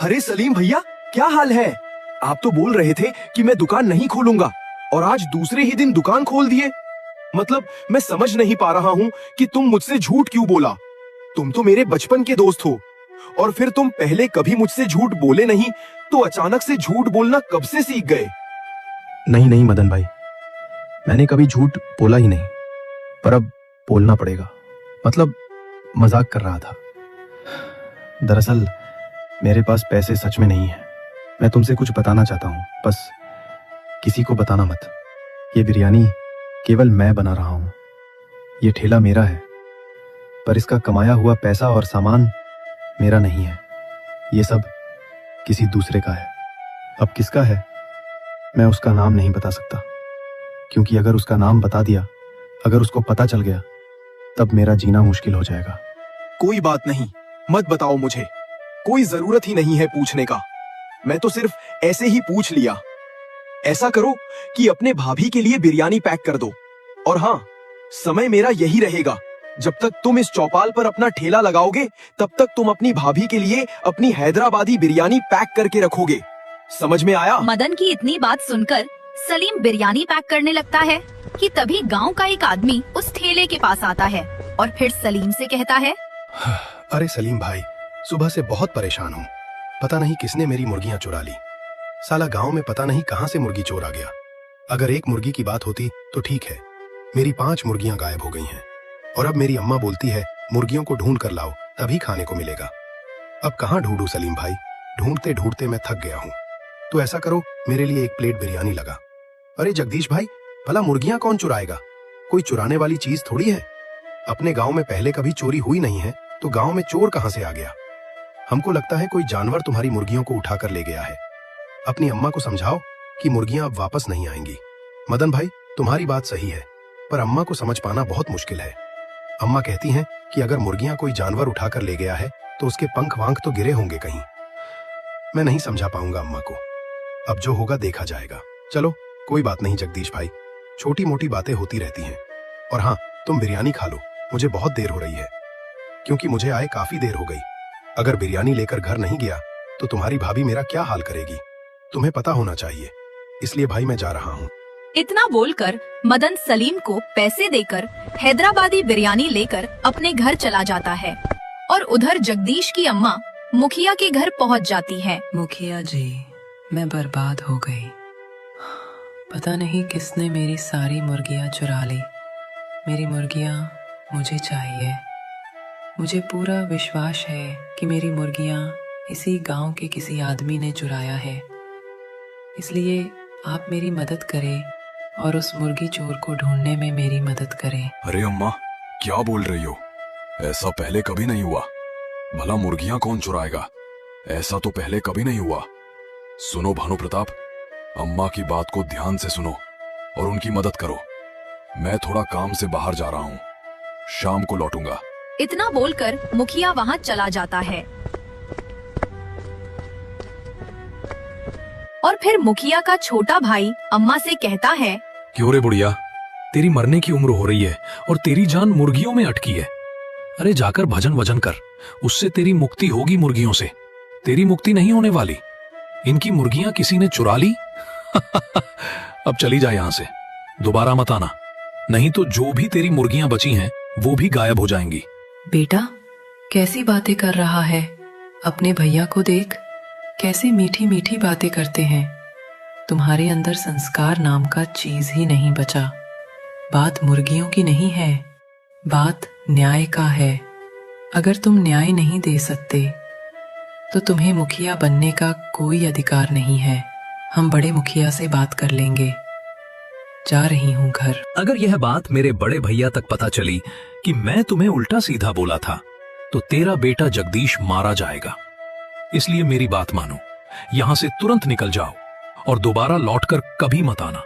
अरे सलीम भैया, क्या हाल है? आप तो बोल रहे थे कि मैं दुकान नहीं खोलूंगा और आज दूसरे ही दिन दुकान खोल दिए। मतलब मैं समझ नहीं पा रहा हूँ कि तुम मुझसे झूठ क्यों बोला। तुम तो मेरे बचपन के दोस्त हो और फिर तुम पहले कभी मुझसे झूठ बोले नहीं, तो अचानक से झूठ बोलना कब से सीख गए? नहीं नहीं मदन भाई, मैंने कभी झूठ बोला ही नहीं, पर अब बोलना पड़ेगा। मतलब मजाक कर रहा था। दरअसल मेरे पास पैसे सच में नहीं है। मैं तुमसे कुछ बताना चाहता हूँ, बस किसी को बताना मत। ये बिरयानी केवल मैं बना रहा हूँ। ये ठेला मेरा है, पर इसका कमाया हुआ पैसा और सामान मेरा नहीं है। ये सब किसी दूसरे का है। अब किसका है मैं उसका नाम नहीं बता सकता, क्योंकि अगर उसका नाम बता दिया, अगर उसको पता चल गया, तब मेरा जीना मुश्किल हो जाएगा। कोई बात नहीं, मत बताओ मुझे। कोई जरूरत ही नहीं है पूछने का। मैं तो सिर्फ ऐसे ही पूछ लिया। ऐसा करो कि अपने भाभी के लिए बिरयानी पैक कर दो। और हाँ, समय मेरा यही रहेगा। जब तक तुम इस चौपाल पर अपना ठेला लगाओगे, तब तक तुम अपनी भाभी के लिए अपनी हैदराबादी बिरयानी पैक करके रखोगे। समझ में आया? मदन की इतनी बात सुनकर सलीम बिरयानी पैक करने लगता है कि तभी गांव का एक आदमी उस ठेले के पास आता है और फिर सलीम से कहता है, अरे सलीम भाई, सुबह से बहुत परेशान हूँ। पता नहीं किसने मेरी मुर्गियां चुरा ली। साला गांव में पता नहीं कहां से मुर्गी चोर आ गया। अगर एक मुर्गी की बात होती तो ठीक है, मेरी 5 मुर्गियां गायब हो गई हैं। और अब मेरी अम्मा बोलती है मुर्गियों को ढूंढ कर लाओ, तभी खाने को मिलेगा। अब कहाँ ढूंढूं सलीम भाई? ढूंढते ढूंढते मैं थक गया हूँ। तो ऐसा करो, मेरे लिए एक प्लेट बिरयानी लगा। अरे जगदीश भाई, भला मुर्गियां कौन चुराएगा? कोई चुराने वाली चीज थोड़ी है। अपने गांव में पहले कभी चोरी हुई नहीं है, तो गांव में चोर कहां से आ गया? हमको लगता है कोई जानवर तुम्हारी मुर्गियों को उठा कर ले गया है। अपनी अम्मा को समझाओ कि मुर्गियां अब वापस नहीं आएंगी। मदन भाई, तुम्हारी बात सही है, पर अम्मा को समझ पाना बहुत मुश्किल है। अम्मा कहती हैं कि अगर मुर्गियां कोई जानवर उठाकर ले गया है तो उसके पंख वांख तो गिरे होंगे कहीं। मैं नहीं समझा पाऊंगा अम्मा को। अब जो होगा देखा जाएगा। चलो कोई बात नहीं जगदीश भाई, छोटी मोटी बातें होती रहती हैं। और हाँ, तुम बिरयानी खा लो, मुझे बहुत देर हो रही है, क्योंकि मुझे आए काफी देर हो गई। अगर बिरयानी लेकर घर नहीं गया तो तुम्हारी भाभी मेरा क्या हाल करेगी, तुम्हें पता होना चाहिए। इसलिए भाई मैं जा रहा हूँ। इतना बोलकर मदन सलीम को पैसे देकर हैदराबादी बिरयानी लेकर अपने घर चला जाता है और उधर जगदीश की अम्मा मुखिया के घर पहुंच जाती है। मुखिया जी, मैं बर्बाद हो गई। पता नहीं किसने मेरी सारी मुर्गियां चुरा ली। मेरी मुर्गियां मुझे चाहिए। मुझे पूरा विश्वास है कि मेरी मुर्गियां इसी गांव के किसी आदमी ने चुराया है। इसलिए आप मेरी मदद करें और उस मुर्गी चोर को ढूंढने में मेरी मदद करें। अरे अम्मा, क्या बोल रही हो? ऐसा पहले कभी नहीं हुआ। भला मुर्गियां कौन चुराएगा? ऐसा तो पहले कभी नहीं हुआ। सुनो भानु प्रताप, अम्मा की बात को ध्यान से सुनो और उनकी मदद करो। मैं थोड़ा काम से बाहर जा रहा हूँ, शाम को लौटूंगा। इतना बोलकर मुखिया वहाँ चला जाता है और फिर मुखिया का छोटा भाई अम्मा से कहता है, क्यों रे बुढ़िया, तेरी मरने की उम्र हो रही है और तेरी जान मुर्गियों में अटकी है। अरे जाकर भजन वजन कर, उससे तेरी मुक्ति होगी। मुर्गियों से तेरी मुक्ति नहीं होने वाली। इनकी मुर्गियां किसी ने चुरा ली। अब चली जा यहाँ से, दोबारा मत आना, नहीं तो जो भी तेरी मुर्गियां बची हैं वो भी गायब हो जाएंगी। बेटा, कैसी बातें कर रहा है? अपने भैया को देख, कैसी मीठी मीठी बातें करते हैं। तुम्हारे अंदर संस्कार नाम का चीज ही नहीं बचा। बात मुर्गियों की नहीं है, बात न्याय का है। अगर तुम न्याय नहीं दे सकते तो तुम्हें मुखिया बनने का कोई अधिकार नहीं है। हम बड़े मुखिया से बात कर लेंगे। जा रही हूँ घर। अगर यह बात मेरे बड़े भैया तक पता चली कि मैं तुम्हें उल्टा सीधा बोला था, तो तेरा बेटा जगदीश मारा जाएगा। इसलिए मेरी बात मानो, यहाँ से तुरंत निकल जाओ और दोबारा लौटकर कभी मत आना।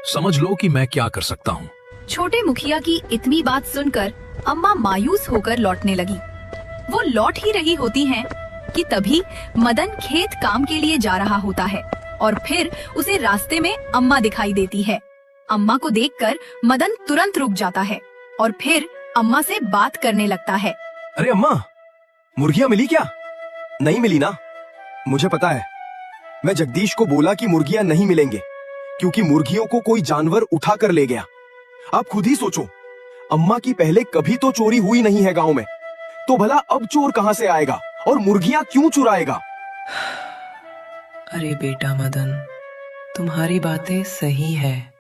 समझ लो कि मैं क्या कर सकता हूँ। छोटे मुखिया की इतनी बात सुनकर अम्मा मायूस होकर लौटने लगी। वो लौट ही रही होती हैं कि तभी मदन खेत काम के लिए जा रहा होता है और फिर उसे रास्ते में अम्मा दिखाई देती है। अम्मा को देखकर मदन तुरंत रुक जाता है और फिर अम्मा से बात करने लगता है। अरे अम्मा, मुर्गियां मिली क्या? नहीं मिली ना? मुझे पता है, मैं जगदीश को बोला कि मुर्गियां नहीं मिलेंगे, क्योंकि मुर्गियों को कोई जानवर उठा कर ले गया। आप खुद ही सोचो, अम्मा की पहले कभी तो चोरी हुई नहीं है गांव में, तो भला अब चोर कहां से आएगा और मुर्गियां क्यों चुराएगा? अरे बेटा मदन, तुम्हारी बातें सही है।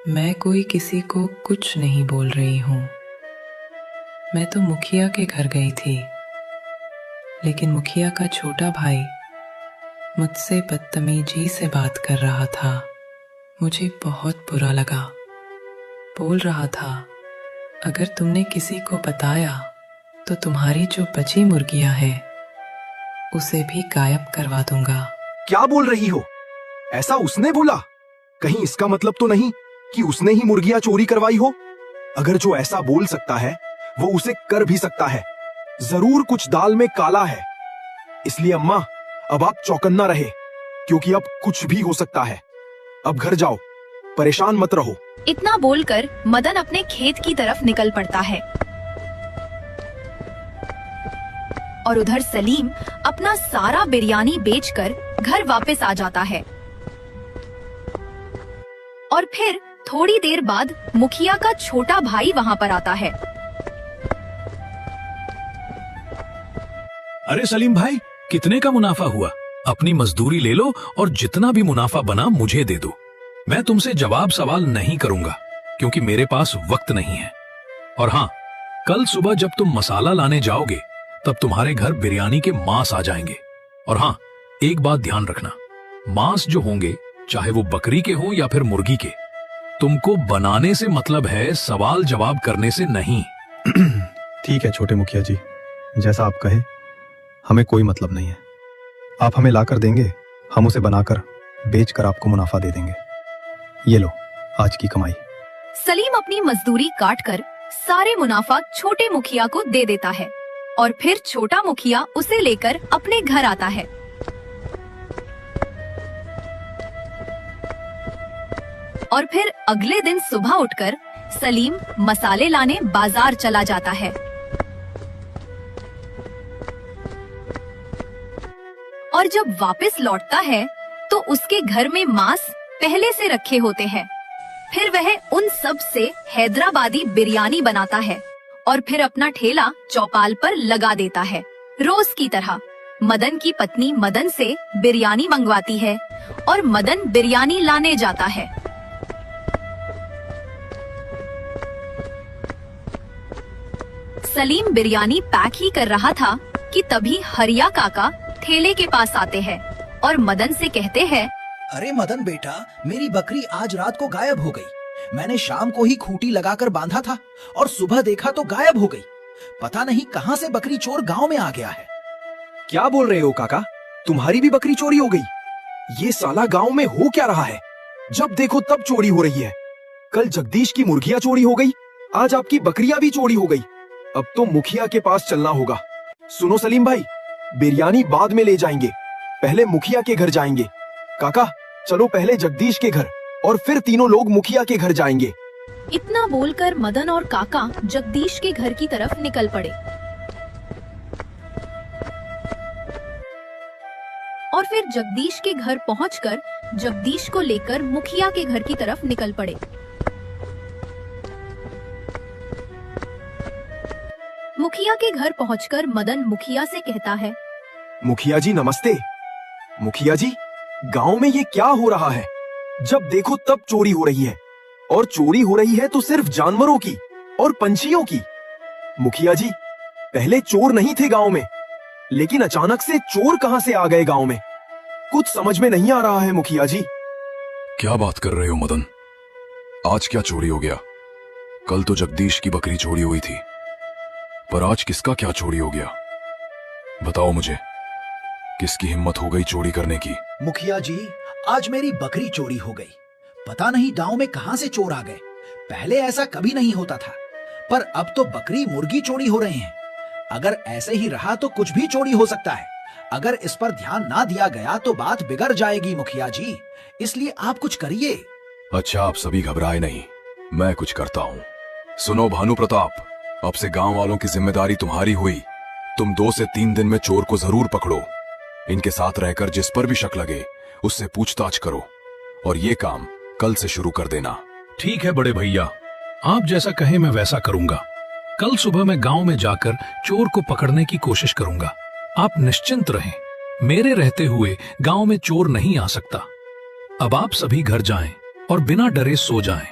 मैं कोई किसी को कुछ नहीं बोल रही हूं। मैं तो मुखिया के घर गई थी, लेकिन मुखिया का छोटा भाई मुझसे बदतमीजी से बात कर रहा था। मुझे बहुत बुरा लगा। बोल रहा था, अगर तुमने किसी को बताया तो तुम्हारी जो बची मुर्गियां हैं उसे भी गायब करवा दूंगा। क्या बोल रही हो? ऐसा उसने बोला? कहीं इसका मतलब तो नहीं कि उसने ही मुर्गियां चोरी करवाई हो? अगर जो ऐसा बोल सकता है वो उसे कर भी सकता है। जरूर कुछ दाल में काला है। इसलिए अम्मा, अब आप चौकन्ना रहे, क्योंकि अब कुछ भी हो सकता है। अब घर जाओ, परेशान मत रहो। इतना बोलकर मदन अपने खेत की तरफ निकल पड़ता है और उधर सलीम अपना सारा बिरयानी बेचकर घर वापस आ जाता है। और फिर थोड़ी देर बाद मुखिया का छोटा भाई वहाँ पर आता है। अरे सलीम भाई, कितने का मुनाफा हुआ? अपनी मजदूरी ले लो और जितना भी मुनाफा बना मुझे दे दो। मैं तुमसे जवाब सवाल नहीं करूंगा, क्योंकि मेरे पास वक्त नहीं है। और हाँ, कल सुबह जब तुम मसाला लाने जाओगे तब तुम्हारे घर बिरयानी के मांस आ जाएंगे। और हाँ, एक बात ध्यान रखना, मांस जो होंगे चाहे वो बकरी के हो या फिर मुर्गी के, तुमको बनाने से मतलब है, सवाल जवाब करने से नहीं। ठीक है छोटे मुखिया जी, जैसा आप कहे, हमें कोई मतलब नहीं है। आप हमें लाकर देंगे, हम उसे बनाकर बेचकर आपको मुनाफा दे देंगे। ये लो आज की कमाई। सलीम अपनी मजदूरी काटकर सारे मुनाफा छोटे मुखिया को दे देता है और फिर छोटा मुखिया उसे लेकर अपने घर आता है। और फिर अगले दिन सुबह उठकर सलीम मसाले लाने बाजार चला जाता है। और जब वापस लौटता है तो उसके घर में मांस पहले से रखे होते हैं। फिर वह उन सब से हैदराबादी बिरयानी बनाता है और फिर अपना ठेला चौपाल पर लगा देता है। रोज की तरह मदन की पत्नी मदन से बिरयानी मंगवाती है और मदन बिरयानी लाने जाता है। सलीम बिरयानी पैक ही कर रहा था कि तभी हरिया काका ठेले के पास आते हैं और मदन से कहते हैं, अरे मदन बेटा, मेरी बकरी आज रात को गायब हो गई। मैंने शाम को ही खूंटी लगाकर बांधा था और सुबह देखा तो गायब हो गई। पता नहीं कहां से बकरी चोर गांव में आ गया है। क्या बोल रहे हो काका? तुम्हारी भी बकरी चोरी हो गई? ये साला गांव में हो क्या रहा है? जब देखो तब चोरी हो रही है। कल जगदीश की मुर्गियां चोरी हो गई, आज आपकी बकरियां भी चोरी हो गई। अब तो मुखिया के पास चलना होगा। सुनो सलीम भाई, बिरयानी बाद में ले जाएंगे, पहले मुखिया के घर जाएंगे। काका चलो पहले जगदीश के घर और फिर तीनों लोग मुखिया के घर जाएंगे। इतना बोलकर मदन और काका जगदीश के घर की तरफ निकल पड़े और फिर जगदीश के घर पहुंचकर जगदीश को लेकर मुखिया के घर की तरफ निकल पड़े। मुखिया के घर पहुंचकर मदन मुखिया से कहता है, मुखिया जी नमस्ते। मुखिया जी, गांव में ये क्या हो रहा है? जब देखो तब चोरी हो रही है, और चोरी हो रही है तो सिर्फ जानवरों की और पंछियों की। मुखिया जी, पहले चोर नहीं थे गांव में, लेकिन अचानक से चोर कहां से आ गए गांव में? कुछ समझ में नहीं आ रहा है मुखिया जी। क्या बात कर रहे हो मदन? आज क्या चोरी हो गया? कल तो जगदीश की बकरी चोरी हुई थी, पर आज किसका क्या चोरी हो गया? बताओ मुझे, किसकी हिम्मत हो गई चोरी करने की? मुखिया जी, आज मेरी बकरी चोरी हो गई। पता नहीं गांव में कहां से चोर आ गए। पहले ऐसा कभी नहीं होता था, पर अब तो बकरी मुर्गी चोरी हो रहे हैं। अगर ऐसे ही रहा तो कुछ भी चोरी हो सकता है। अगर इस पर ध्यान ना दिया गया तो बात बिगड़ जाएगी मुखिया जी, इसलिए आप कुछ करिए। अच्छा, आप सभी घबराए नहीं, मैं कुछ करता हूँ। सुनो भानु प्रताप, अब से गांव वालों की जिम्मेदारी तुम्हारी हुई। तुम 2 से 3 दिन में चोर को जरूर पकड़ो। इनके साथ रहकर जिस पर भी शक लगे उससे पूछताछ करो और ये काम कल से शुरू कर देना। ठीक है बड़े भैया, आप जैसा कहें मैं वैसा करूंगा। कल सुबह मैं गांव में जाकर चोर को पकड़ने की कोशिश करूंगा। आप निश्चिंत रहें, मेरे रहते हुए गांव में चोर नहीं आ सकता। अब आप सभी घर जाएं और बिना डरे सो जाएं।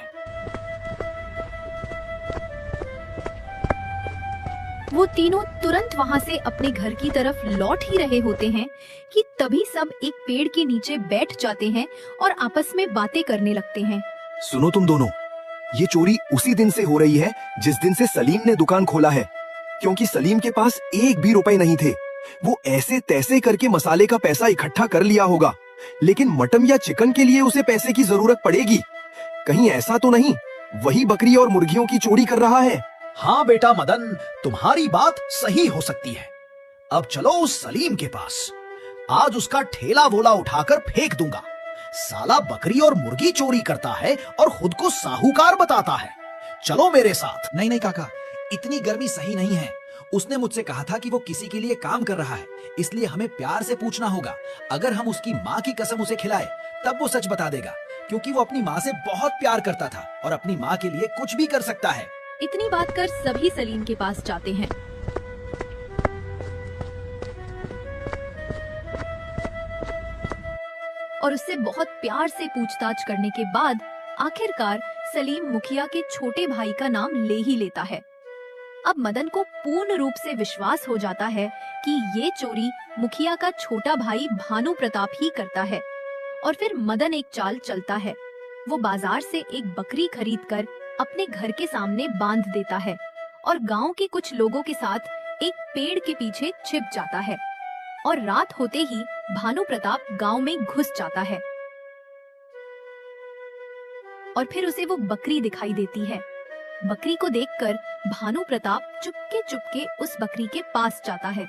वो तीनों तुरंत वहाँ से अपने घर की तरफ लौट ही रहे होते हैं कि तभी सब एक पेड़ के नीचे बैठ जाते हैं और आपस में बातें करने लगते हैं। सुनो तुम दोनों, ये चोरी उसी दिन से हो रही है जिस दिन से सलीम ने दुकान खोला है, क्योंकि सलीम के पास एक भी रुपए नहीं थे। वो ऐसे तैसे करके मसाले का पैसा इकट्ठा कर लिया होगा, लेकिन मटन या चिकन के लिए उसे पैसे की जरूरत पड़ेगी। कहीं ऐसा तो नहीं वही बकरी और मुर्गियों की चोरी कर रहा है? हाँ बेटा मदन, तुम्हारी बात सही हो सकती है। अब चलो उस सलीम के पास, आज उसका ठेला वोला उठाकर फेंक दूंगा। साला बकरी और मुर्गी चोरी करता है और खुद को साहूकार बताता है। चलो मेरे साथ। नहीं नहीं काका, इतनी गर्मी सही नहीं है। उसने मुझसे कहा था कि वो किसी के लिए काम कर रहा है, इसलिए हमें प्यार से पूछना होगा। अगर हम उसकी माँ की कसम उसे खिलाए तब वो सच बता देगा, क्योंकि वो अपनी माँ से बहुत प्यार करता था और अपनी माँ के लिए कुछ भी कर सकता है। इतनी बात कर सभी सलीम के पास जाते हैं। और उससे बहुत प्यार से पूछताछ करने के बाद आखिरकार सलीम मुखिया के छोटे भाई का नाम ले ही लेता है। अब मदन को पूर्ण रूप से विश्वास हो जाता है कि ये चोरी मुखिया का छोटा भाई भानु प्रताप ही करता है। और फिर मदन एक चाल चलता है। वो बाजार से एक बकरी खरीदकर अपने घर के सामने बांध देता है और गांव के कुछ लोगों के साथ एक पेड़ के पीछे छिप जाता है। और रात होते ही भानु प्रताप गांव में घुस जाता है और फिर उसे वो बकरी दिखाई देती है। बकरी को देखकर भानु प्रताप चुपके चुपके उस बकरी के पास जाता है।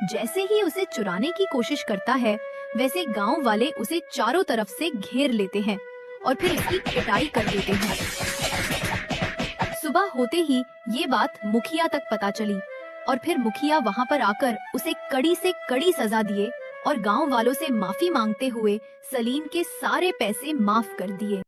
जैसे ही उसे चुराने की कोशिश करता है, वैसे गांव वाले उसे चारों तरफ से घेर लेते हैं और फिर उसकी पिटाई कर देते हैं। सुबह होते ही ये बात मुखिया तक पता चली और फिर मुखिया वहाँ पर आकर उसे कड़ी से कड़ी सजा दिए और गांव वालों से माफी मांगते हुए सलीम के सारे पैसे माफ कर दिए।